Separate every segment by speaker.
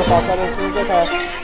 Speaker 1: We'll pop that as soon as they pass.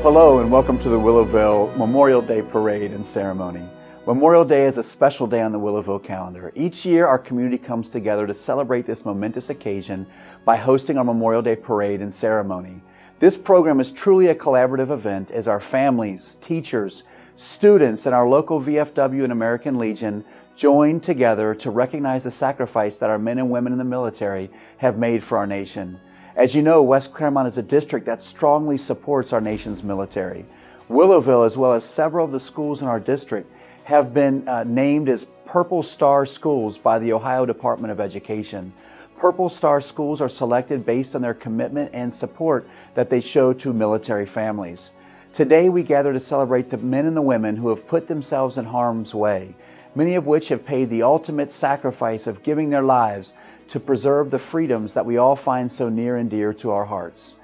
Speaker 2: Hello and welcome to the Willowville Memorial Day Parade and Ceremony. Memorial Day is a special day on the Willowville calendar. Each year our community comes together to celebrate this momentous occasion by hosting our Memorial Day Parade and Ceremony. This program is truly a collaborative event as our families, teachers, students, and our local VFW and American Legion join together to recognize the sacrifice that our men and women in the military have made for our nation. As you know, West Clermont is a district that strongly supports our nation's military. Willowville, as well as several of the schools in our district, have been named as Purple Star Schools by the Ohio Department of Education. Purple Star Schools are selected based on their commitment and support that they show to military families. Today we gather to celebrate the men and the women who have put themselves in harm's way, many of which have paid the ultimate sacrifice of giving their lives to preserve the freedoms that we all find so near and dear to our hearts.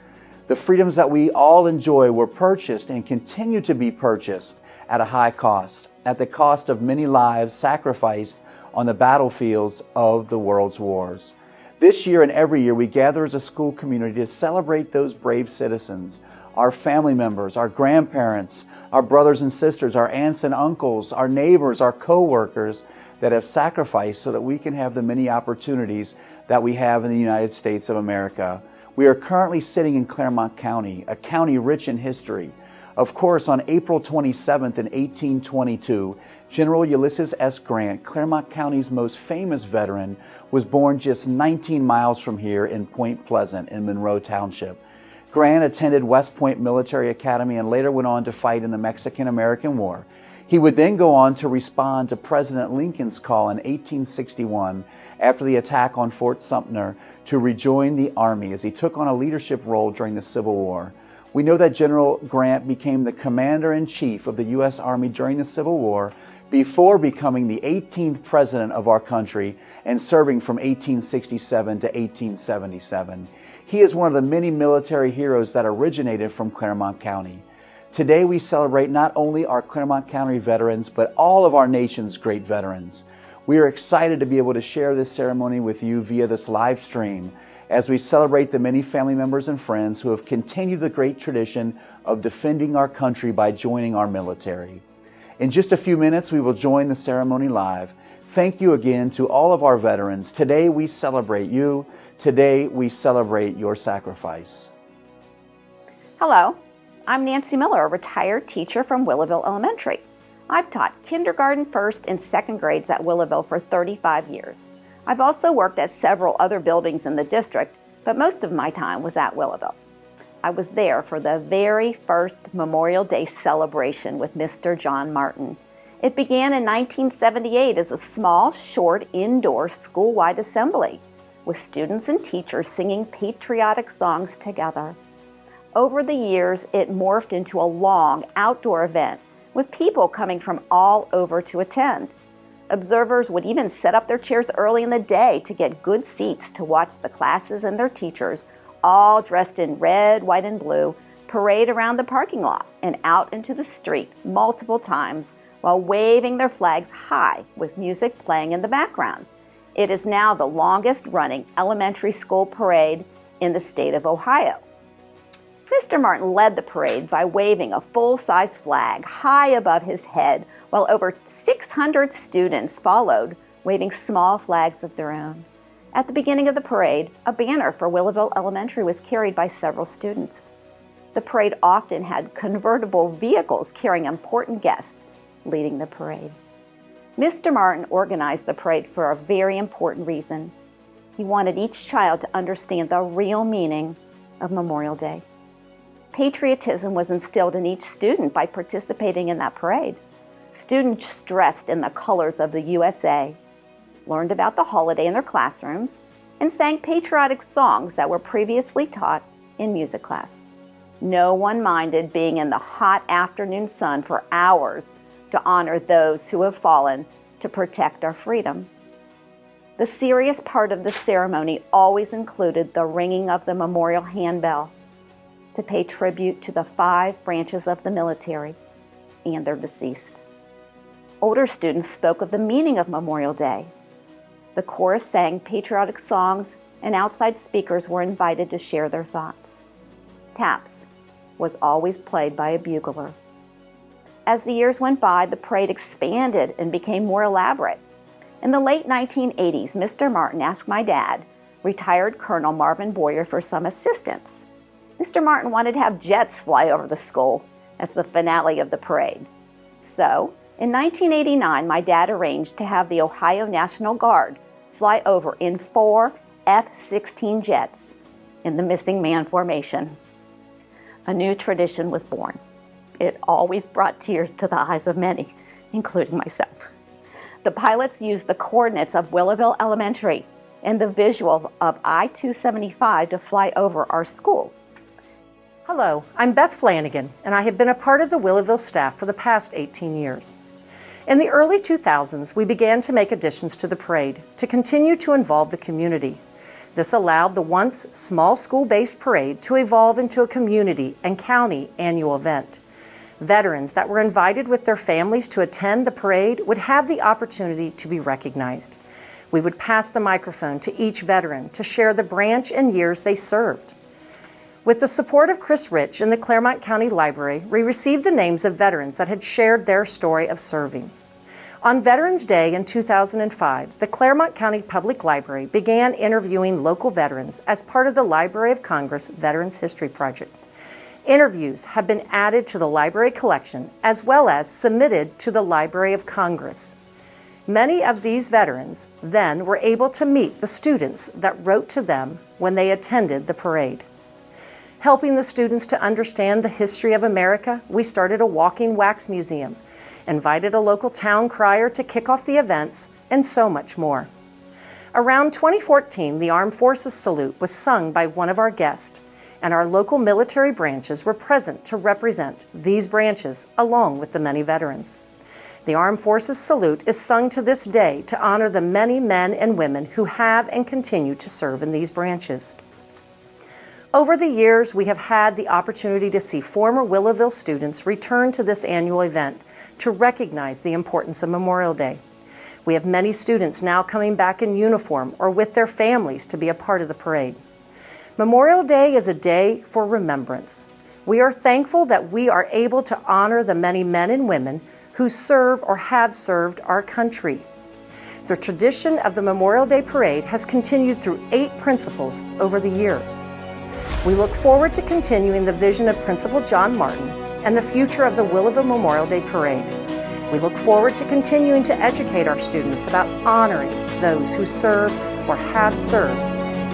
Speaker 2: The freedoms that we all enjoy were purchased and continue to be purchased at a high cost, at the cost of many lives sacrificed on the battlefields of the world's wars. This year and every year we gather as a school community to celebrate those brave citizens, our family members, our grandparents, our brothers and sisters, our aunts and uncles, our neighbors, our co-workers that have sacrificed so that we can have the many opportunities that we have in the United States of America. We are currently sitting in Clermont County, a county rich in history, Of course, on April 27th in 1822, General Ulysses S. Grant, Clermont County's most famous veteran, was born just 19 miles from here in Point Pleasant in Monroe Township. Grant attended West Point Military Academy and later went on to fight in the Mexican-American War. He would then go on to respond to President Lincoln's call in 1861 after the attack on Fort Sumter to rejoin the Army as he took on a leadership role during the Civil War. We know that General Grant became the Commander-in-Chief of the U.S. Army during the Civil War before becoming the 18th President of our country and serving from 1867 to 1877. He is one of the many military heroes that originated from Clermont County. Today we celebrate not only our Clermont County veterans, but all of our nation's great veterans. We are excited to be able to share this ceremony with you via this live stream as we celebrate the many family members and friends who have continued the great tradition of defending our country by joining our military. In just a few minutes, we will join the ceremony live. Thank you again to all of our veterans. Today we celebrate you. Today we celebrate your sacrifice.
Speaker 1: Hello, I'm Nancy Miller, a retired teacher from Willowville Elementary. I've taught kindergarten, first, and second grades at Willowville for 35 years. I've also worked at several other buildings in the district, but most of my time was at Willowville. I was there for the very first Memorial Day celebration with Mr. John Martin. It began in 1978 as a small, short, indoor school-wide assembly with students and teachers singing patriotic songs together. Over the years, it morphed into a long outdoor event with people coming from all over to attend. Observers would even set up their chairs early in the day to get good seats to watch the classes and their teachers, all dressed in red, white, and blue, parade around the parking lot and out into the street multiple times while waving their flags high with music playing in the background. It is now the longest running elementary school parade in the state of Ohio. Mr. Martin led the parade by waving a full-size flag high above his head while over 600 students followed, waving small flags of their own. At the beginning of the parade, a banner for Willowville Elementary was carried by several students. The parade often had convertible vehicles carrying important guests leading the parade. Mr. Martin organized the parade for a very important reason. He wanted each child to understand the real meaning of Memorial Day. Patriotism was instilled in each student by participating in that parade. Students dressed in the colors of the USA, learned about the holiday in their classrooms, and sang patriotic songs that were previously taught in music class. No one minded being in the hot afternoon sun for hours to honor those who have fallen to protect our freedom. The serious part of the ceremony always included the ringing of the memorial handbell to pay tribute to the 5 branches of the military and their deceased. Older students spoke of the meaning of Memorial Day. The chorus sang patriotic songs, and outside speakers were invited to share their thoughts. Taps was always played by a bugler. As the years went by, the parade expanded and became more elaborate. In the late 1980s, Mr. Martin asked my dad, retired Colonel Marvin Boyer, for some assistance. Mr. Martin wanted to have jets fly over the school as the finale of the parade. So, in 1989, my dad arranged to have the Ohio National Guard fly over in 4 F-16 jets in the missing man formation. A new tradition was born. It always brought tears to the eyes of many, including myself. The pilots used the coordinates of Willowville Elementary and the visual of I-275 to fly over our school.
Speaker 3: Hello, I'm Beth Flanagan, and I have been a part of the Willowville staff for the past 18 years. In the early 2000s, we began to make additions to the parade to continue to involve the community. This allowed the once small school-based parade to evolve into a community and county annual event. Veterans that were invited with their families to attend the parade would have the opportunity to be recognized. We would pass the microphone to each veteran to share the branch and years they served. With the support of Chris Rich in the Clermont County Library, we received the names of veterans that had shared their story of serving. On Veterans Day in 2005, the Clermont County Public Library began interviewing local veterans as part of the Library of Congress Veterans History Project. Interviews have been added to the library collection as well as submitted to the Library of Congress. Many of these veterans then were able to meet the students that wrote to them when they attended the parade. Helping the students to understand the history of America, we started a walking wax museum, invited a local town crier to kick off the events, and so much more. Around 2014, the Armed Forces Salute was sung by one of our guests, and our local military branches were present to represent these branches along with the many veterans. The Armed Forces Salute is sung to this day to honor the many men and women who have and continue to serve in these branches. Over the years, we have had the opportunity to see former Willowville students return to this annual event to recognize the importance of Memorial Day. We have many students now coming back in uniform or with their families to be a part of the parade. Memorial Day is a day for remembrance. We are thankful that we are able to honor the many men and women who serve or have served our country. The tradition of the Memorial Day Parade has continued through 8 principals over the years. We look forward to continuing the vision of Principal John Martin and the future of the Willowville Memorial Day Parade. We look forward to continuing to educate our students about honoring those who serve or have served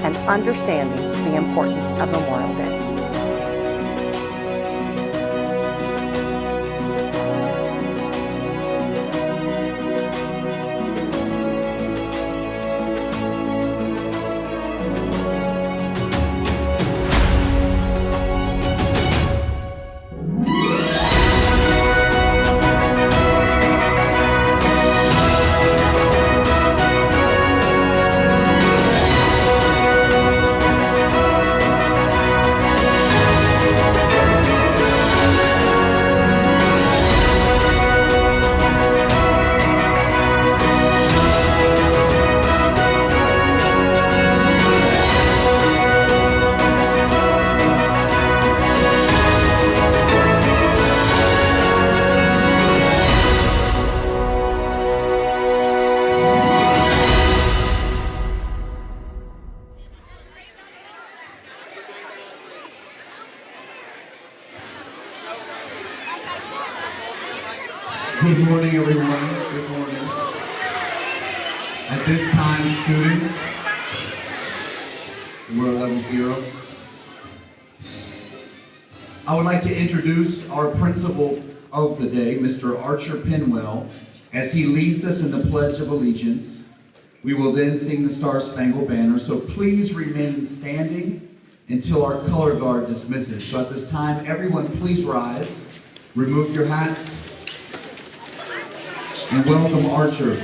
Speaker 3: and understanding the importance of Memorial Day.
Speaker 4: Good morning, everyone. Good morning. At this time, students, we're level 0. I would like to introduce our principal of the day, Mr. Archer Penwell, as he leads us in the Pledge of Allegiance. We will then sing the Star-Spangled Banner, so please remain standing until our color guard dismisses. So at this time, everyone please rise, remove your hats, and welcome Archer.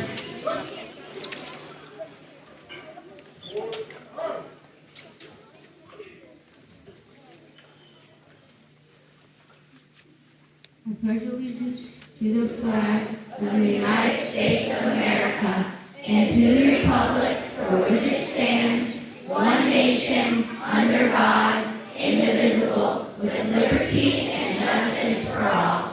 Speaker 5: I pledge allegiance to the flag of the United States of America and to the republic for which it stands, one nation, under God, indivisible, with liberty and justice for all.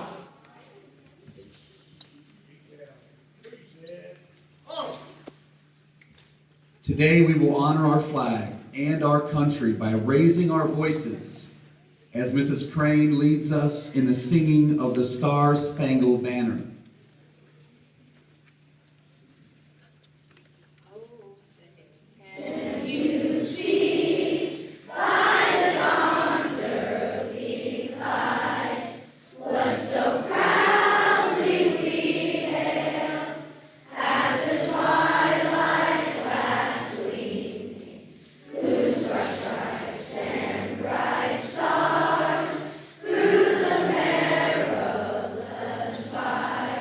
Speaker 4: Today we will honor our flag and our country by raising our voices as Mrs. Crane leads us in the singing of the Star-Spangled Banner.
Speaker 5: Stars through the perilous fight.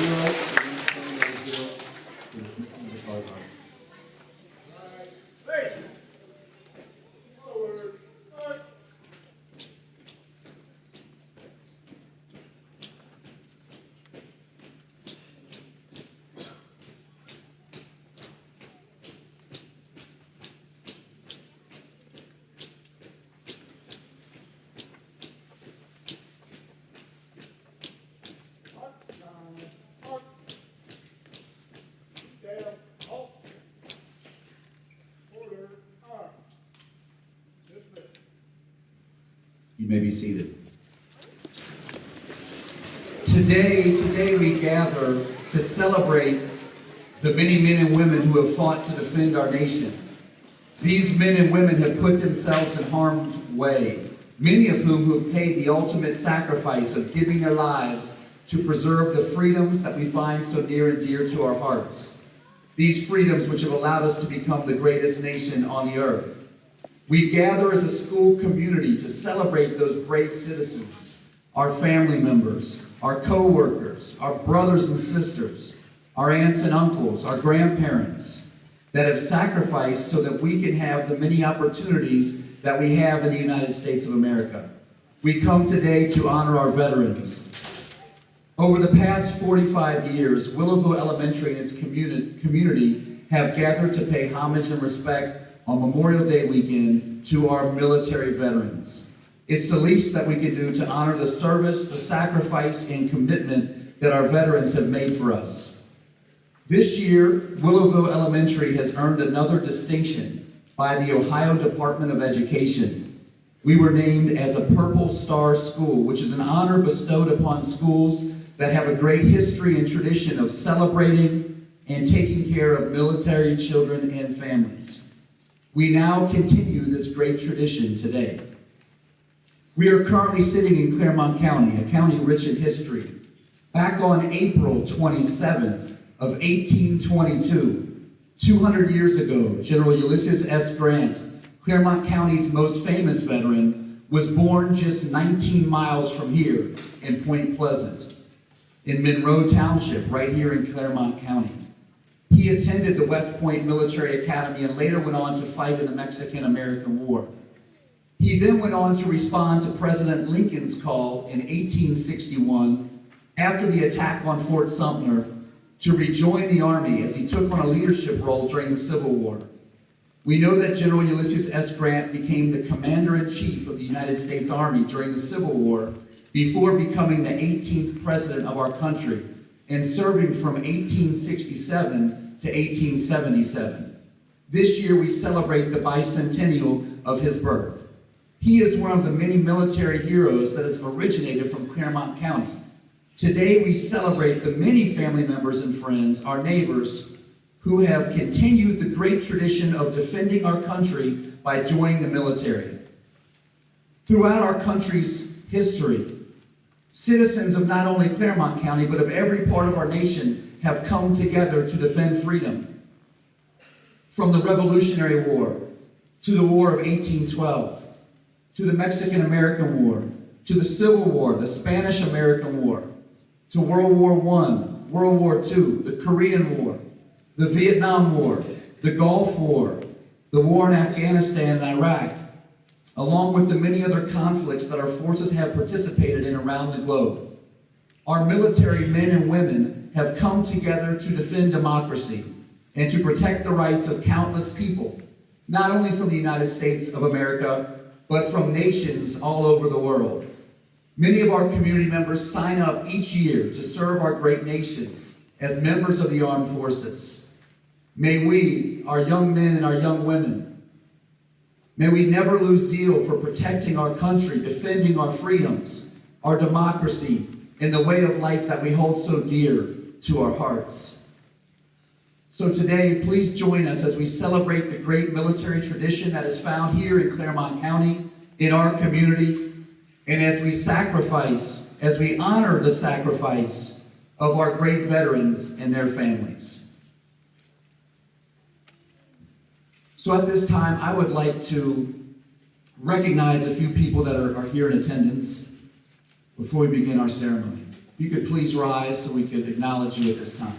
Speaker 4: zero. For dismissing the card vote. You may be seated. Today we gather to celebrate the many men and women who have fought to defend our nation. These men and women have put themselves in harm's way, many of whom who have paid the ultimate sacrifice of giving their lives to preserve the freedoms that we find so near and dear to our hearts. These freedoms which have allowed us to become the greatest nation on the earth. We gather as a school community to celebrate those brave citizens, our family members, our co-workers, our brothers and sisters, our aunts and uncles, our grandparents that have sacrificed so that we can have the many opportunities that we have in the United States of America. We come today to honor our veterans. Over the past 45 years, Willowville Elementary and its community have gathered to pay homage and respect on Memorial Day weekend to our military veterans. It's the least that we can do to honor the service, the sacrifice, and commitment that our veterans have made for us. This year, Willowville Elementary has earned another distinction by the Ohio Department of Education. We were named as a Purple Star School, which is an honor bestowed upon schools that have a great history and tradition of celebrating and taking care of military children and families. We now continue this great tradition today. We are currently sitting in Clermont County, a county rich in history. Back on April 27th of 1822, 200 years ago, General Ulysses S. Grant, Clermont County's most famous veteran, was born just 19 miles from here in Point Pleasant, in Monroe Township, right here in Clermont County. He attended the West Point Military Academy and later went on to fight in the Mexican-American War. He then went on to respond to President Lincoln's call in 1861 after the attack on Fort Sumter to rejoin the Army as he took on a leadership role during the Civil War. We know that General Ulysses S. Grant became the Commander-in-Chief of the United States Army during the Civil War before becoming the 18th President of our country and serving from 1867 to 1877. This year we celebrate the bicentennial of his birth. He is one of the many military heroes that has originated from Clermont County. Today we celebrate the many family members and friends, our neighbors, who have continued the great tradition of defending our country by joining the military. Throughout our country's history, citizens of not only Clermont County, but of every part of our nation have come together to defend freedom. From the Revolutionary War, to the War of 1812, to the Mexican-American War, to the Civil War, the Spanish-American War, to World War I, World War II, the Korean War, the Vietnam War, the Gulf War, the war in Afghanistan and Iraq, along with the many other conflicts that our forces have participated in around the globe. Our military men and women have come together to defend democracy and to protect the rights of countless people, not only from the United States of America, but from nations all over the world. Many of our community members sign up each year to serve our great nation as members of the armed forces. May we, our young men and our young women, may we never lose zeal for protecting our country, defending our freedoms, our democracy, and the way of life that we hold so dear to our hearts. So today, please join us as we celebrate the great military tradition that is found here in Clermont County, in our community, and as we sacrifice, as we honor the sacrifice of our great veterans and their families. So at this time, I would like to recognize a few people that are here in attendance before we begin our ceremony. you could please rise so we could acknowledge you at this time.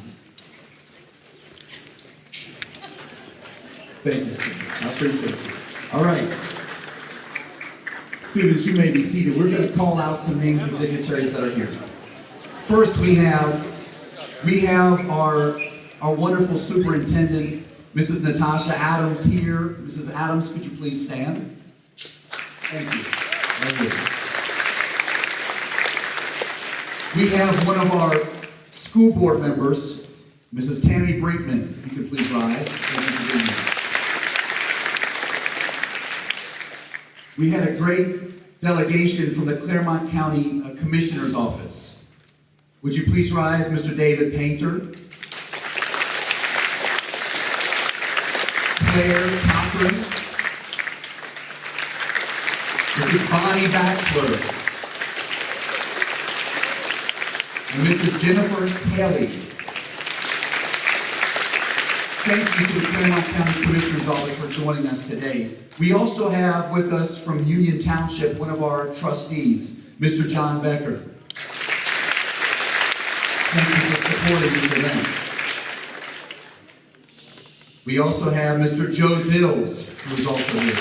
Speaker 4: Thank you, sir. I appreciate it. All right. Students, you may be seated. We're going to call out some names of dignitaries that are here. First, we have our wonderful superintendent, Mrs. Natasha Adams here. Mrs. Adams, could you please stand? Thank you. Very good. We have one of our school board members, Mrs. Tammy Brinkman. If you could please rise. Thank you for being here. We had a great delegation from the Clermont County Commissioner's Office. Would you please rise, Mr. David Painter, Claire Cochran, Mrs. Bonnie Batchelor, and Mrs. Jennifer Haley. Thank you to the Clermont County Commissioner's Office for joining us today. We also have with us from Union Township one of our trustees, Mr. John Becker. Thank you for supporting this event. We also have Mr. Joe Dills, who is also here.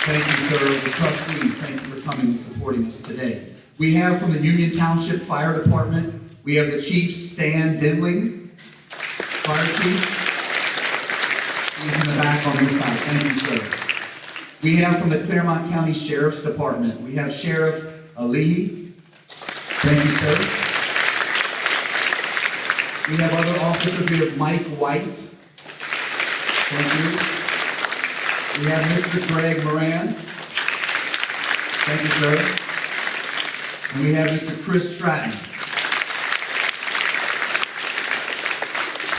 Speaker 4: Thank you, sir. The trustees, thank you for coming and supporting us today. We have from the Union Township Fire Department, we have the Chief Stan Dindling, Fire Chief. He's in the back on this side. Thank you, sir. We have from the Clermont County Sheriff's Department, we have Sheriff Ali. Thank you, sir. We have other officers. We have Mike White. Thank you. We have Mr. Greg Moran. Thank you, sir. And we have Mr. Chris Stratton.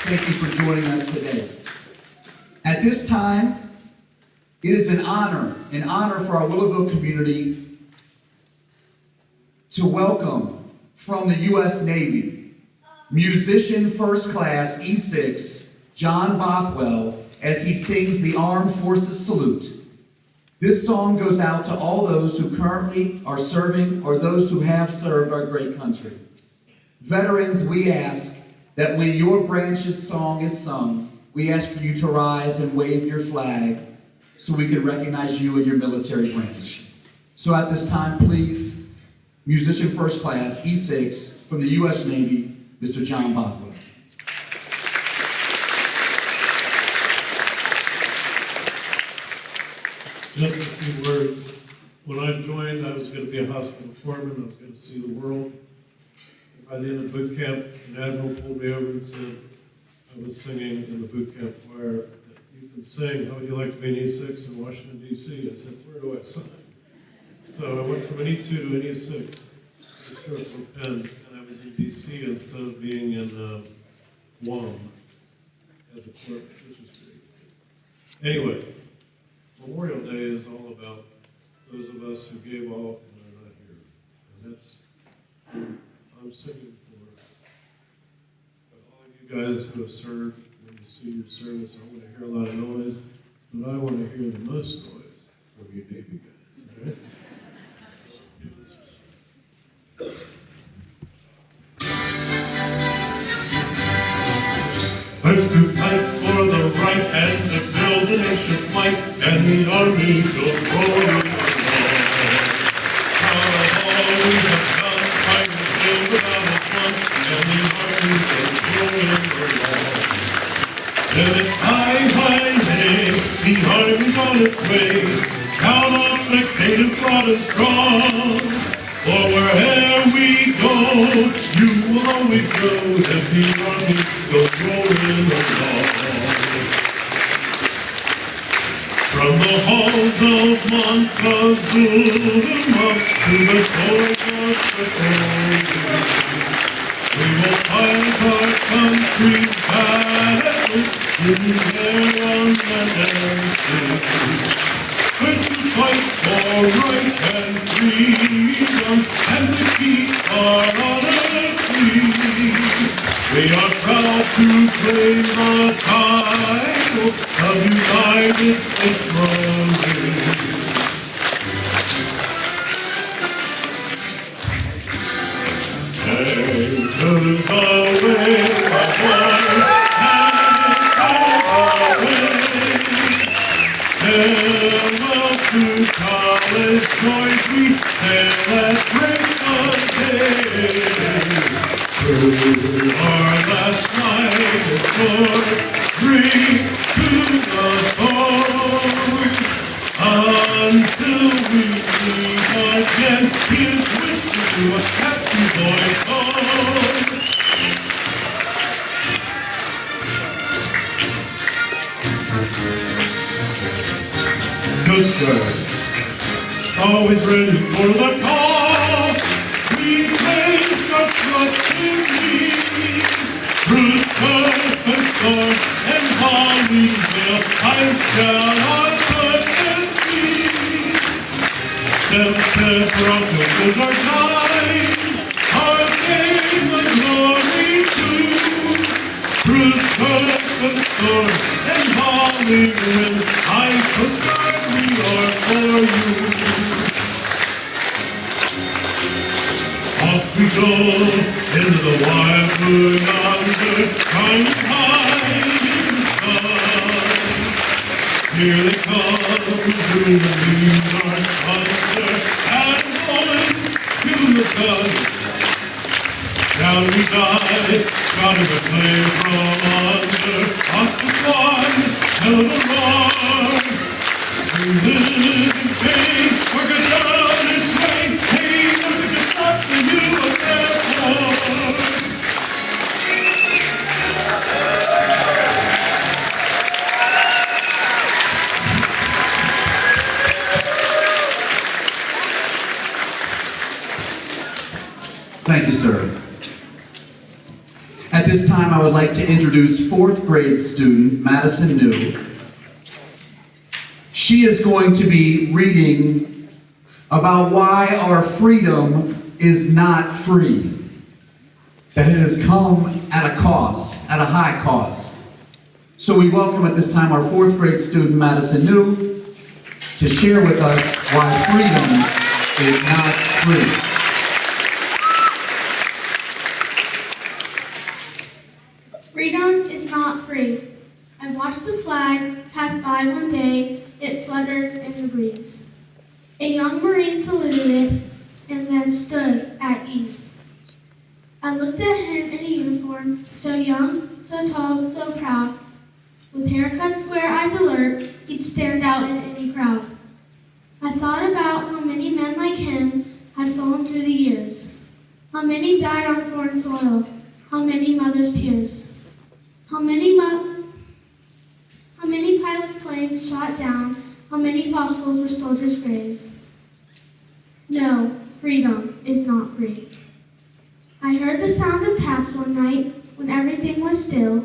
Speaker 4: Thank you for joining us today. At this time, it is an honor for our Willowville community to welcome from the U.S. Navy, musician first class E6, John Bothwell, as he sings the Armed Forces Salute. This song goes out to all those who currently are serving or those who have served our great country. Veterans, we ask that when your branch's song is sung, we ask for you to rise and wave your flag so we can recognize you and your military branch. So at this time, please, musician first class, E6, from the U.S. Navy, Mr. John Bothwell.
Speaker 6: Just a few words. When I joined, I was going to be a hospital foreman. I was going to see the world. And by the end of boot camp, an admiral pulled me over and said, I was singing in the boot camp choir, you can sing, how would you like to be an E6 in Washington, D.C.? I said, where do I sign? So I went from an E2 to an E6, just wrote from pen, and I was in D.C. instead of being in Guam as a clerk, which was great. Anyway, Memorial Day is all about those of us who gave all and are not here. And that's who I'm singing for. But all of you guys who have served, when you see your service, I want to hear a lot of noise, but I want to hear the most noise from you Navy guys. All right? First to fight for the right and to build a nation white, and the army shall roll along. Proud of all we have done, fighting still without a front, and the army shall roll along. Then it's high, hey, the army's on its way. Count on the native broad and strong. For wherever we go, you will always know that the army goes rolling along. From the halls of Montezuma to the shores of Patriotic, we will fight our country's battles in their own land and sea. First to fight for right and freedom, and to keep our honor free. We are proud to claim the title of United States Marines. college boys, we celebrate the day. Through our last night is for drink to the bone. Until we meet again, here's wishing you a happy boy home. Coast Guard, always ready for the call. We place our trust in thee. Through surf and storm and Hollyville, I shall not put and see. Patriotic is our time, our fame and glory too. Through surf and storm and Hollyville, I could guard we are for you. Off we go into the wildwood under, trying to hide in the sun. Here they come through the leaves are thunder, and boys to the gun. Down we dive, shouting a flame from under, off the one, hell of a roar. We live in pain, work it down its way, hey, nothing can stop the you of therefore.
Speaker 4: Thank you, sir. At this time, I would like to introduce fourth grade student, Madison New. She is going to be reading about why our freedom is not free. That it has come at a cost, at a high cost. So we welcome at this time our fourth grade student, Madison New, to share with us why freedom is not free.
Speaker 7: Freedom is not free. I watched the flag pass by one day. It fluttered in the breeze. A young Marine saluted it and then stood at ease. I looked at him in a uniform, so young, so tall, so proud. With haircut, square eyes alert, he'd stand out in any crowd. I thought about how many men like him had fallen through the years. How many died on foreign soil. How many mothers' tears. How many pilots' planes shot down, how many fossils were soldiers' graves. No, freedom is not free. I heard the sound of taps one night when everything was still.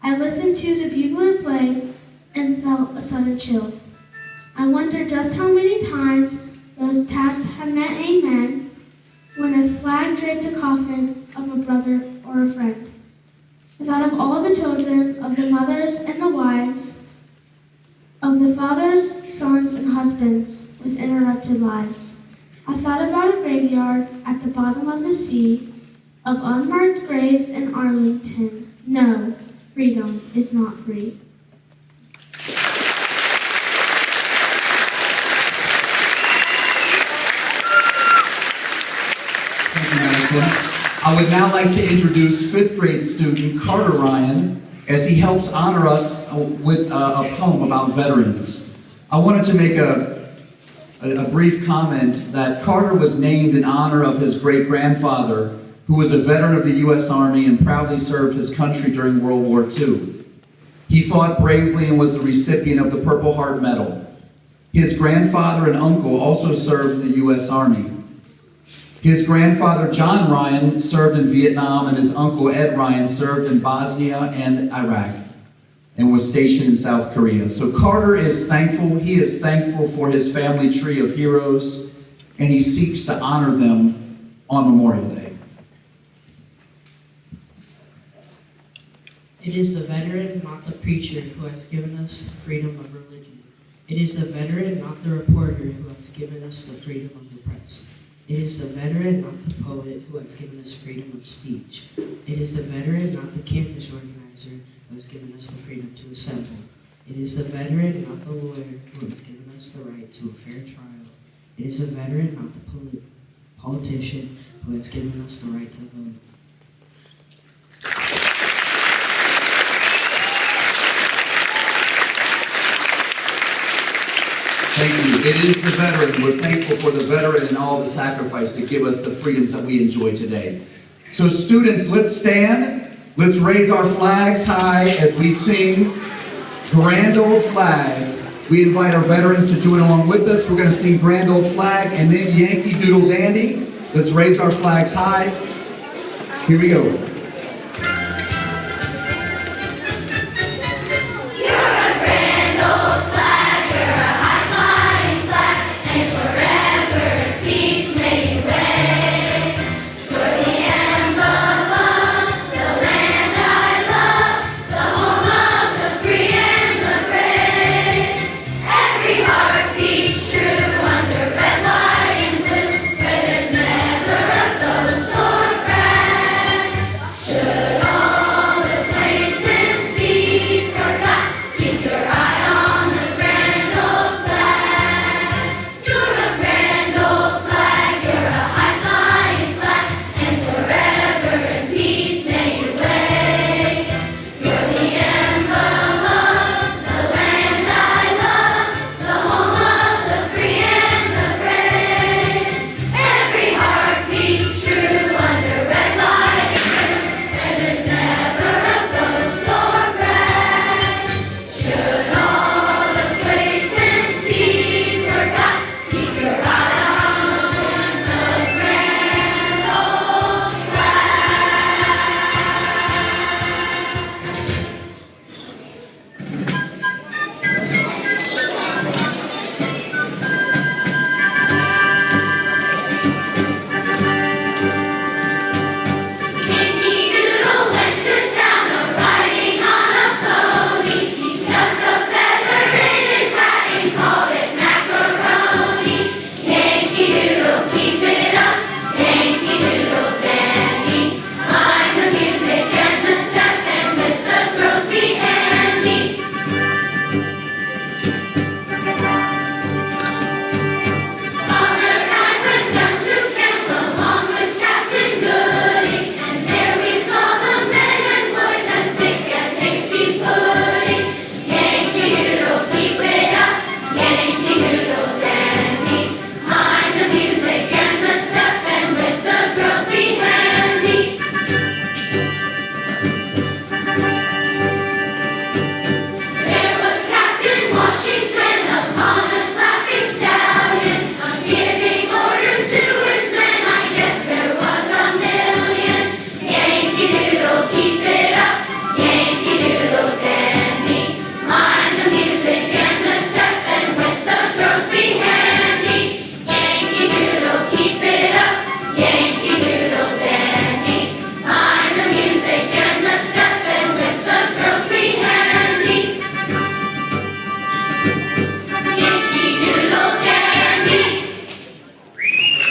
Speaker 7: I listened to the bugler play and felt a sudden chill. I wonder just how many times those taps had meant amen when a flag draped a coffin of a brother or a friend. I thought of all the children, of the mothers and the wives, of the fathers, sons, and husbands with interrupted lives. I thought about a graveyard at the bottom of the sea, of unmarked graves in Arlington. No, freedom is not free.
Speaker 4: Thank you, Madison. I would now like to introduce fifth grade student Carter Ryan as he helps honor us with a poem about veterans. I wanted to make a brief comment that Carter was named in honor of his great-grandfather, who was a veteran of the U.S. Army and proudly served his country during World War II. He fought bravely and was the recipient of the Purple Heart Medal. His grandfather and uncle also served in the U.S. Army. His grandfather, John Ryan, served in Vietnam, and his uncle, Ed Ryan, served in Bosnia and Iraq and was stationed in South Korea. So Carter is thankful. He is thankful for his family tree of heroes, and he seeks to honor them on Memorial Day.
Speaker 8: It is the veteran, not the preacher, who has given us freedom of religion. It is the veteran, not the reporter, who has given us the freedom of the press. It is the veteran, not the poet, who has given us freedom of speech. It is the veteran, not the campus organizer, who has given us the freedom to assemble. It is the veteran, not the lawyer, who has given us the right to a fair trial. It is the veteran, not the politician, who has given us the right to vote.
Speaker 4: Thank you. It is the veteran. We're thankful for the veteran and all the sacrifice to give us the freedoms that we enjoy today. So students, let's stand. Let's raise our flags high as we sing Grand Old Flag. We invite our veterans to join along with us. We're going to sing Grand Old Flag and then Yankee Doodle Dandy. Let's raise our flags high. Here we go.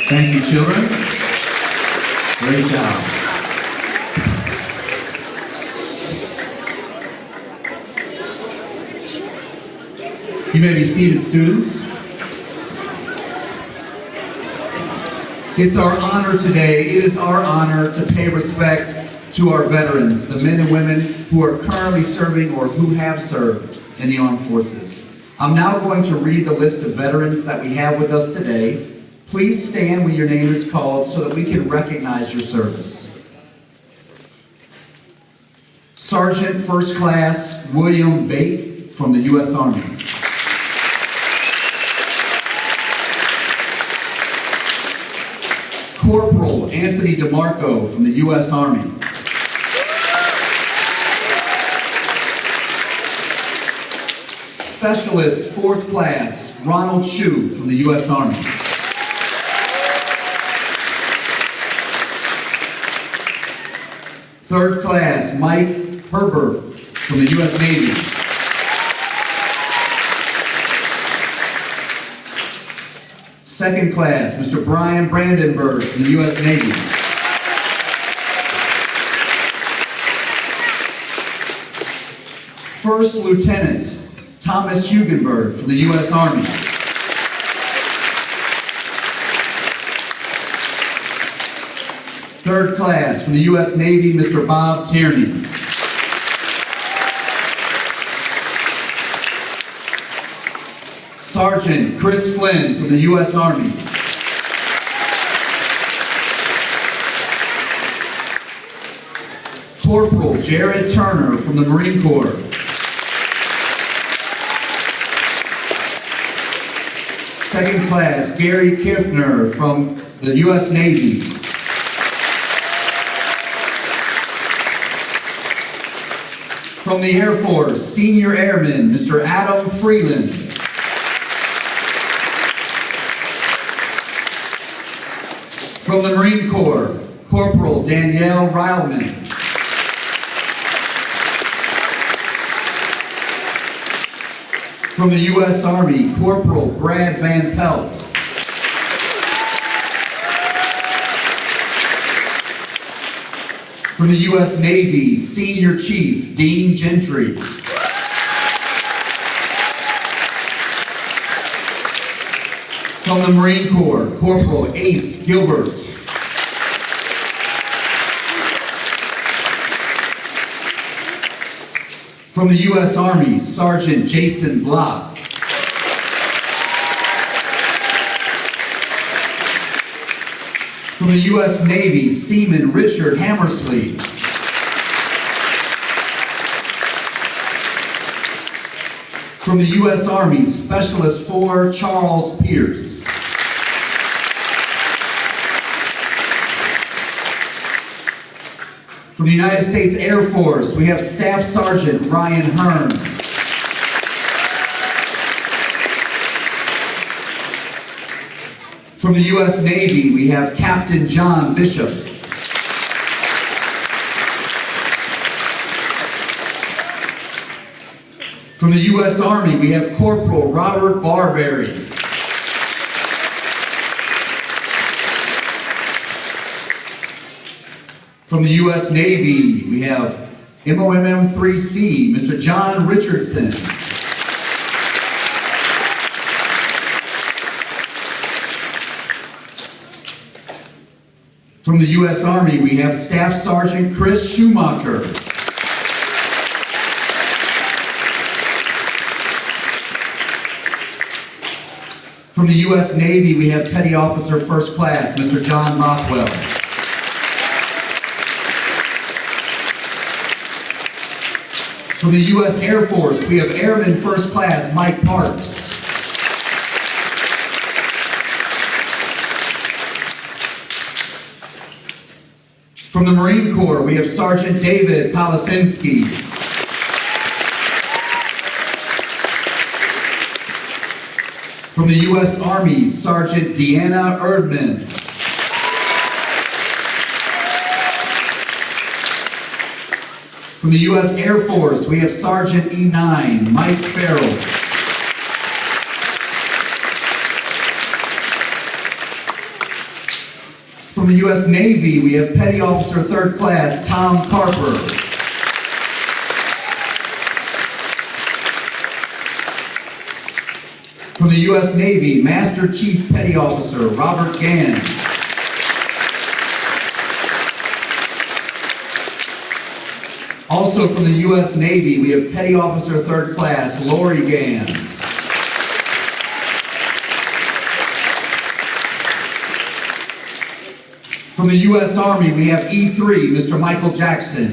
Speaker 4: Thank you, children. Great job. You may be seated, students. It's our honor today. It is our honor to pay respect to our veterans, the men and women who are currently serving or who have served in the armed forces. I'm now going to read the list of veterans that we have with us today. Please stand when your name is called so that we can recognize your service. Sergeant First Class William Bake from the U.S. Army. Corporal Anthony DeMarco from the U.S. Army. Specialist Fourth Class Ronald Chu from the U.S. Army. Third Class Mike Herbert from the U.S. Navy. Second Class Mr. Brian Brandenburg from the U.S. Navy. First Lieutenant Thomas Hugenberg from the U.S. Army. Third class from the U.S. Navy, Mr. Bob Tierney. Sergeant Chris Flynn from the U.S. Army. Corporal Jared Turner from the Marine Corps. Second class, Gary Kiffner from the U.S. Navy. From the Air Force, Senior Airman, Mr. Adam Freeland. From the Marine Corps, Corporal Danielle Reilman. From the U.S. Army, Corporal Brad Van Pelt. From the U.S. Navy, Senior Chief Dean Gentry. From the Marine Corps, Corporal Ace Gilbert. From the U.S. Army, Sergeant Jason Block. From the U.S. Navy, Seaman Richard Hammersley. From the U.S. Army, Specialist 4 Charles Pierce. From the United States Air Force, we have Staff Sergeant Ryan Hearn. From the U.S. Navy, we have Captain John Bishop. From the U.S. Army, we have Corporal Robert Barberry. From the U.S. Navy, we have MOMM-3C, Mr. John Richardson. From the U.S. Army, we have Staff Sergeant Chris Schumacher. From the U.S. Navy, we have Petty Officer First Class, Mr. John Rothwell. From the U.S. Air Force, we have Airman First Class Mike Parks. From the Marine Corps, we have Sergeant David Palasinski. From the U.S. Army, Sergeant Deanna Erdman. From the U.S. Air Force, we have Sergeant E9, Mike Farrell. From the U.S. Navy, we have Petty Officer Third Class Tom Carper. From the U.S. Navy, Master Chief Petty Officer Robert Gans. Also from the U.S. Navy, we have Petty Officer Third Class Lori Gans. From the U.S. Army, we have E3, Mr. Michael Jackson.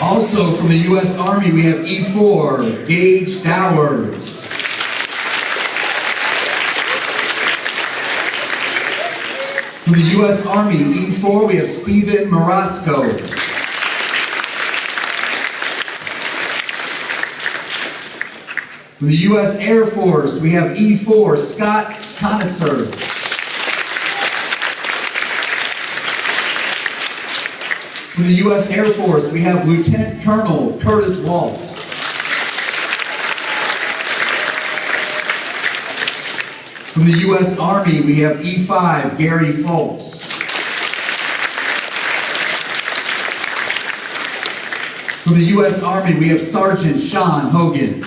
Speaker 4: Also from the U.S. Army, we have E4, Gage Dowers. From the U.S. Army, E4, we have Stephen Marasco. From the U.S. Air Force, we have E4, Scott Connoisser. From the U.S. Air Force, we have Lieutenant Colonel Curtis Walt. From the U.S. Army, we have E5, Gary Foltz. From the U.S. Army, we have Sergeant Sean Hogan.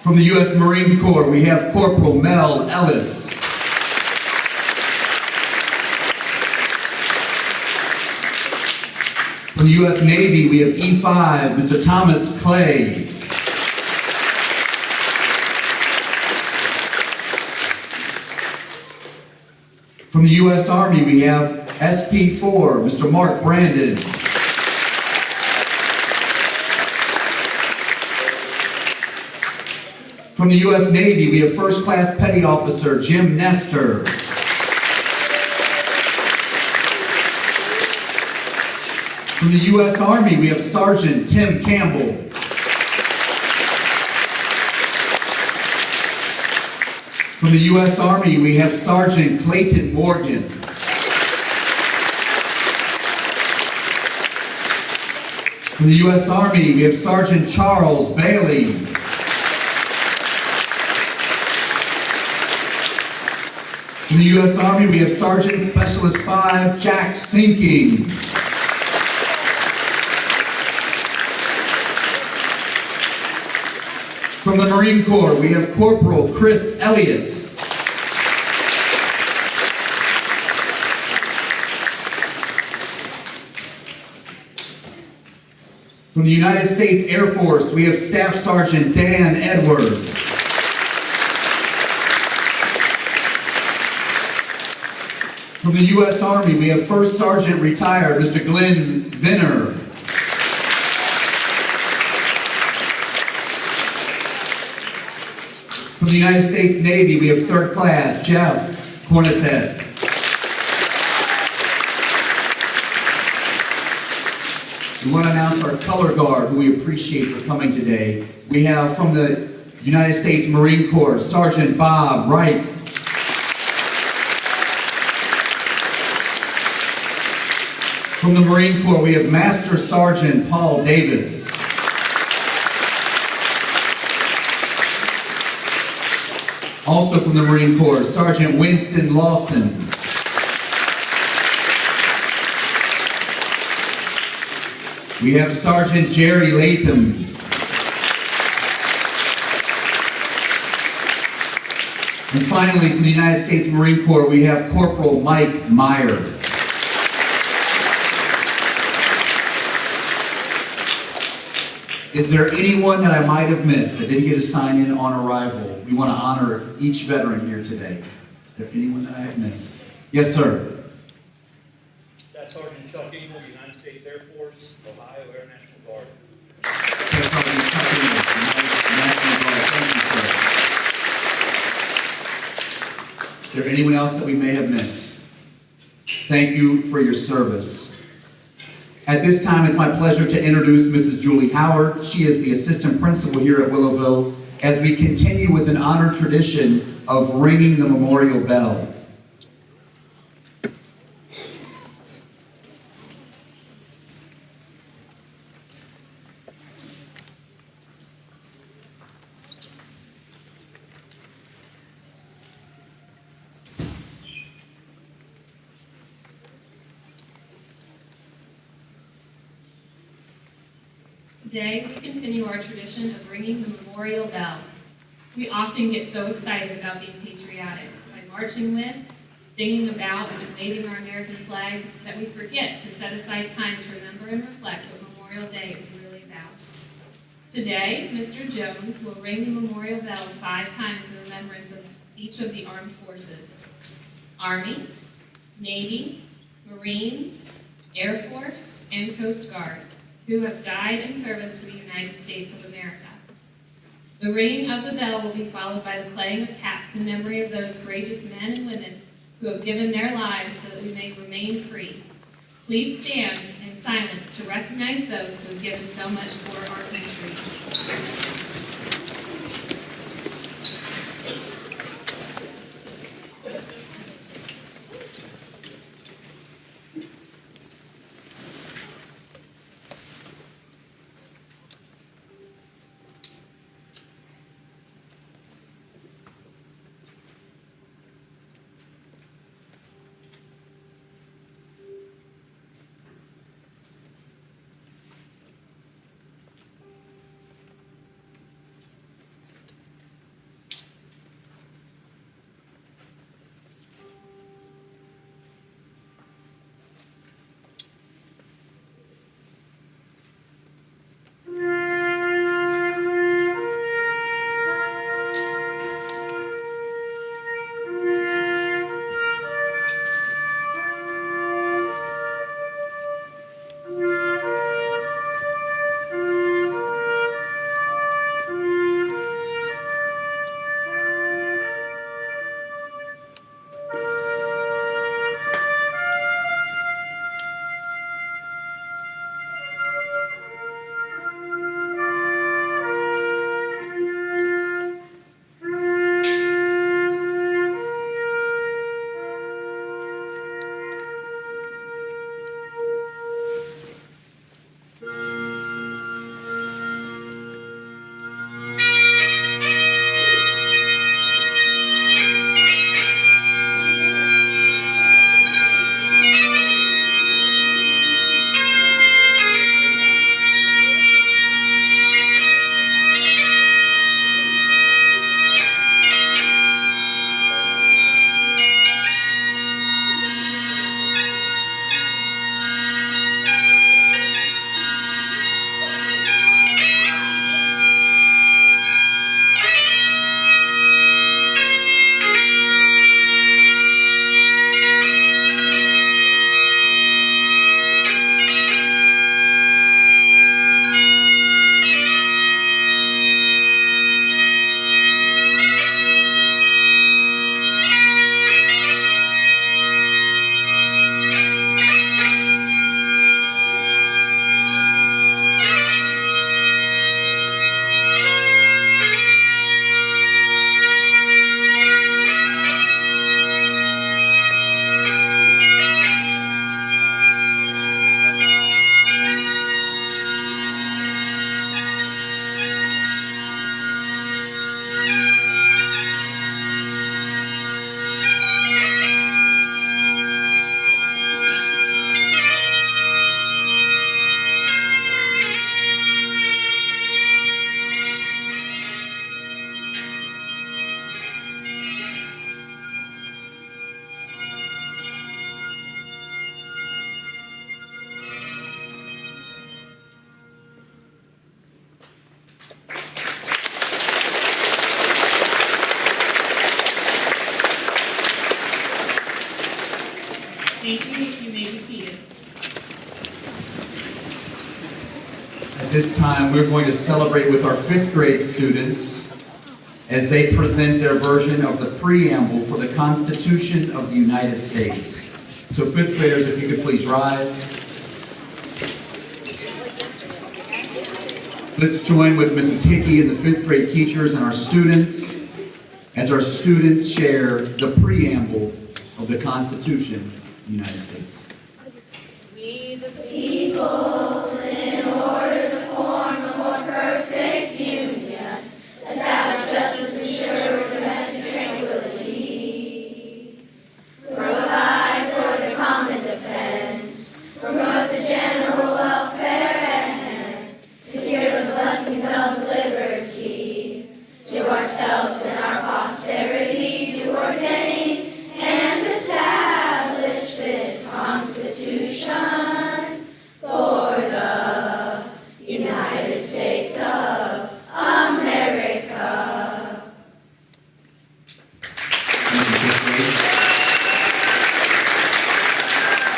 Speaker 4: From the U.S. Marine Corps, we have Corporal Mel Ellis. From the U.S. Navy, we have E5, Mr. Thomas Clay. From the U.S. Army, we have SP4, Mr. Mark Brandon. From the U.S. Navy, we have First Class Petty Officer Jim Nestor. From the U.S. Army, we have Sergeant Tim Campbell. From the U.S. Army, we have Sergeant Clayton Morgan. From the U.S. Army, we have Sergeant Charles Bailey. From the U.S. Army, we have Sergeant Specialist 5 Jack Sinking. From the Marine Corps, we have Corporal Chris Elliott. From the United States Air Force, we have Staff Sergeant Dan Edward. From the U.S. Army, we have First Sergeant Retired Mr. Glenn Venner. From the United States Navy, we have Third Class Jeff Cornetet. We want to announce our color guard, who we appreciate for coming today. We have from the United States Marine Corps, Sergeant Bob Wright. From the Marine Corps, we have Master Sergeant Paul Davis. Also from the Marine Corps, Sergeant Winston Lawson. We have Sergeant Jerry Latham. And finally, from the United States Marine Corps, we have Corporal Mike Meyer. Is there anyone that I might have missed that didn't get a sign in on arrival? We want to honor each veteran here today. Is there anyone that I have missed? Yes, sir.
Speaker 9: That's Sergeant Chuck Eagle, United States Air Force, Ohio Air National Guard.
Speaker 4: That's Sergeant Chuck Eagle, National Guard. Thank you, sir. Is there anyone else that we may have missed? Thank you for your service. At this time, it's my pleasure to introduce Mrs. Julie Howard. She is the assistant principal here at Willowville as we continue with an honored tradition of ringing the memorial bell.
Speaker 10: Today, we continue our tradition of ringing the memorial bell. We often get so excited about being patriotic by marching with, singing about, and waving our American flags that we forget to set aside time to remember and reflect what Memorial Day is really about. Today, Mr. Jones will ring the memorial bell 5 times in remembrance of each of the armed forces: Army, Navy, Marines, Air Force, and Coast Guard, who have died in service for the United States of America. The ringing of the bell will be followed by the playing of taps in memory of those courageous men and women who have given their lives so that we may remain free. Please stand in silence to recognize those who have given so much for our country. Thank you. You may be seated.
Speaker 4: At this time, we're going to celebrate with our 5th grade students as they present their version of the preamble for the Constitution of the United States. So 5th graders, if you could please rise. Let's join with Mrs. Hickey and the 5th grade teachers and our students as our students share the preamble of the Constitution of the United States.
Speaker 5: We the people, in order to form a more perfect union, establish justice, ensure domestic tranquility, provide for the common defense, promote the general welfare, and secure the blessings of liberty. To ourselves and our posterity do ordain and establish this Constitution for the United States of America.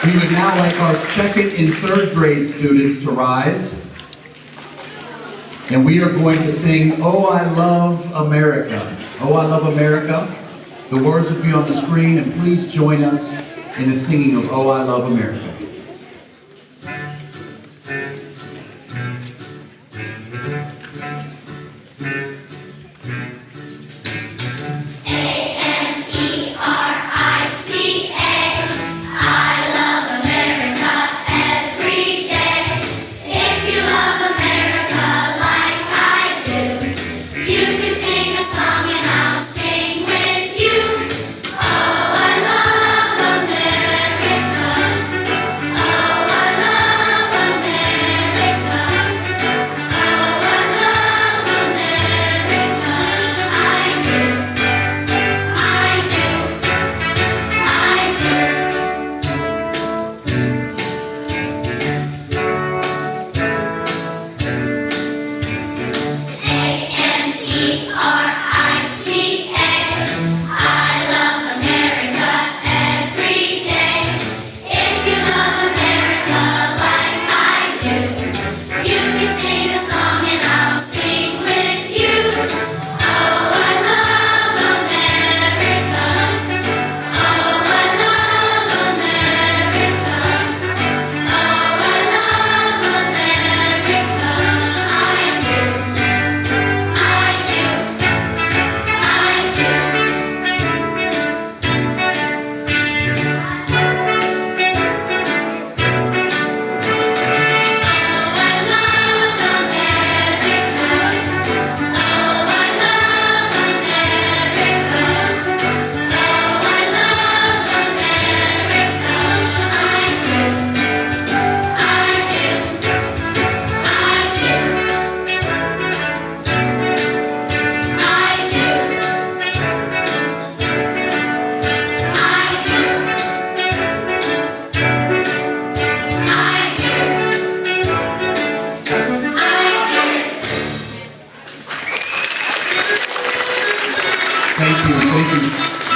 Speaker 4: We would now like our 2nd and 3rd grade students to rise. And we are going to sing, "Oh, I Love America." "Oh, I Love America." The words will be on the screen, and please join us in the singing of "Oh, I Love America."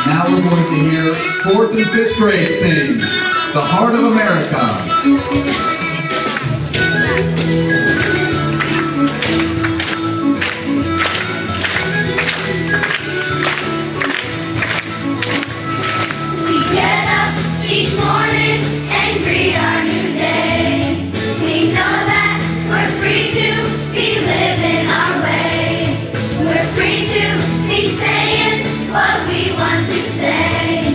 Speaker 4: Now we're going to hear 4th and 5th grade sing "The Heart of America."
Speaker 5: We get up each morning and greet our new day. We know that we're free to be living our way. We're free to be saying what we want to say.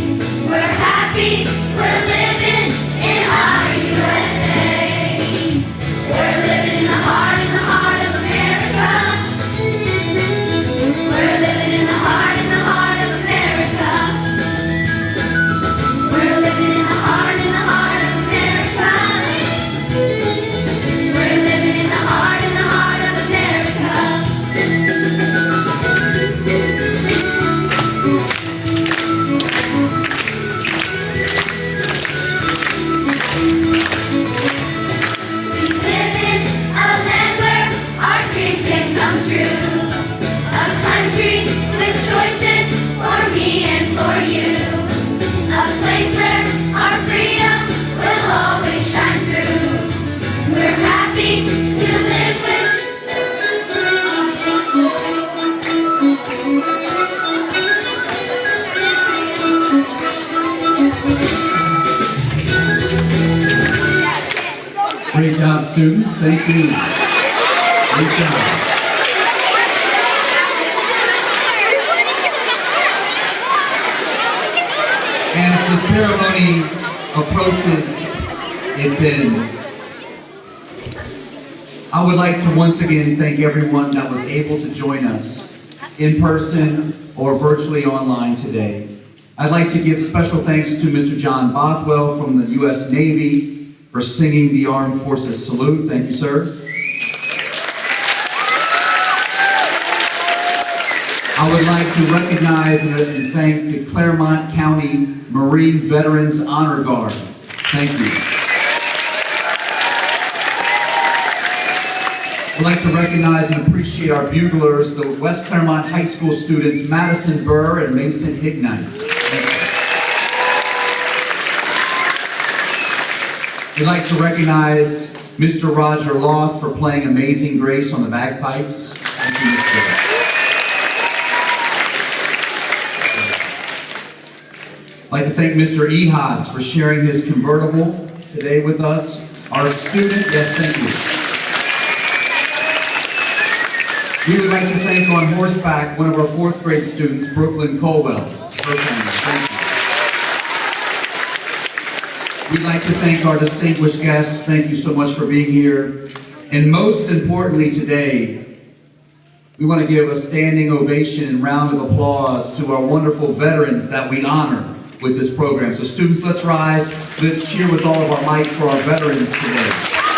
Speaker 5: We're happy, we're living in our USA. We're living in the heart of America. We're living in the heart of America. We're living in the heart
Speaker 4: Great job, students. Thank you. Great job. And as the ceremony approaches its end, I would like to once again thank everyone that was able to join us in person or virtually online today. I'd like to give special thanks to Mr. John Bothwell from the U.S. Navy for singing the Armed Forces Salute. Thank you, sir. I would like to recognize and thank the Clermont County Marine Veterans Honor Guard. Thank you. I'd like to recognize and appreciate our buglers, the West Clermont High School students Madison Burr and Mason Hignite. We'd like to recognize Mr. Roger Loth for playing Amazing Grace on the bagpipes. Thank you, Mr. I'd like to thank Mr. Ehas for sharing his convertible today with us. Our student, yes, thank you. We would like to thank on horseback one of our 4th grade students, Brooklyn Colwell. Thank you. We'd like to thank our distinguished guests. Thank you so much for being here. And most importantly today, we want to give a standing ovation and round of applause to our wonderful veterans that we honor with this program. So students, let's rise. Let's cheer with all of our might for our veterans today.